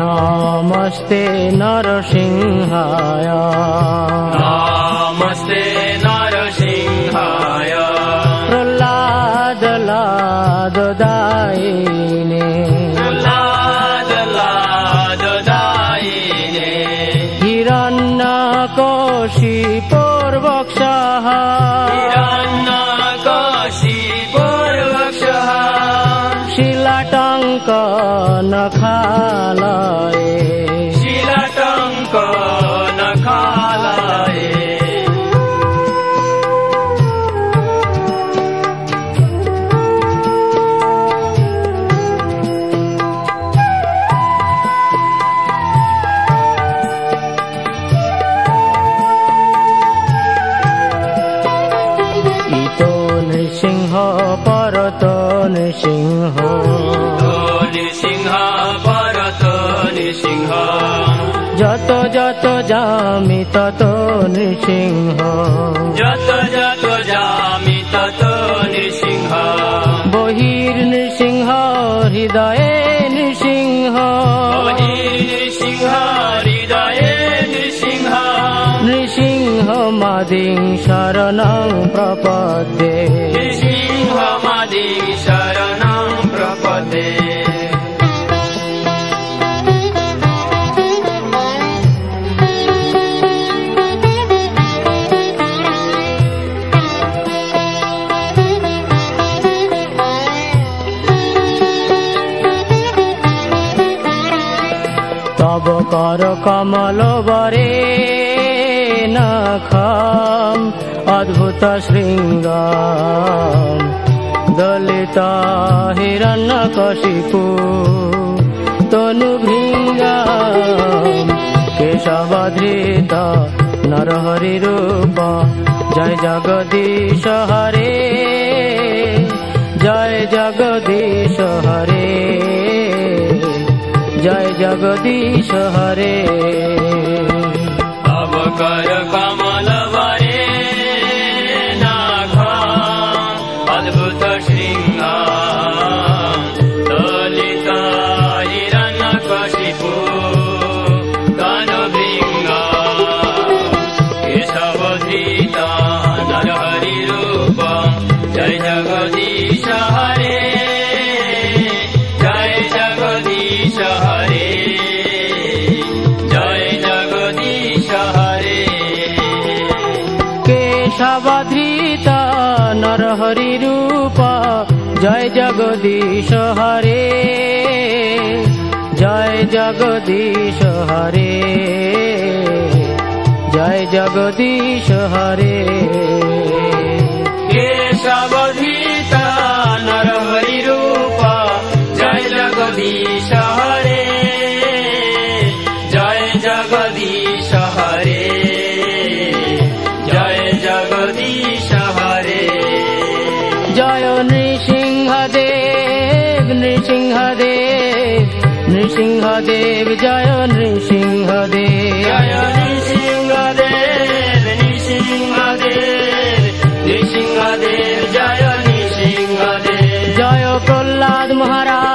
नमस्ते नरसिंहाय नमस्ते नरसिंहाय प्रह्लाद लाददायिने प्रह्लाद लाददायिने हिरण्यकशिपुर्वक्षः हिरण्यकशिपुर्वक्षः शिलाटङ्क नखालये शिलाटङ्क नखालये इतो नृसिंह परतो नृसिंह नृसिंह परत नृसिंह যত যত যামি তত নৃসিংহ যত যত যামি তত নৃসিংহ বহির নৃসিংহ হৃদয়ে নৃসিংহ নৃসিংহ হৃদয়ে নৃসিংহ নৃসিংহ মাদিং শরণং প্রপদ্যে নৃসিংহ মাদি শরণং প্রপদ্যে তব কর কমল বরে নখম অদ্ভুত শৃঙ্গম দলিত হিরণ্যকশিপু তনু ভৃঙ্গম কেশবধৃত নরহরি রূপ জয় জগদীশ হরে জয় জগদীশ হরে জয় জগদীশ হরে তব কর কমল বরে নখম অদ্ভুত শৃঙ্গ দলিত হিরণ্যকশিপু তনু ভৃঙ্গ কেশবধৃত নরহরি রূপ জয় জগদীশ হরে জয় জগদীশ হরে জয় জগদীশ হরে কেশবধৃত নরহরি রূপ জয় জগদীশ হরে জয় জগদীশ হরে জয় জগদীশ হরে কেশবধৃত নরহরি রূপ জয় জগদীশ হরে জয় জগদীশ হরে জয় জগদীশ হরে জয় নৃসিংহদেব নৃসিংহদেব নৃসিংহদেব জয় নৃসিংহদেব জয় নৃসিংহদেব নৃসিংহদেব নৃসিংহদেব জয় নৃসিংহদেব জয় প্রহ্লাদ মহারাজ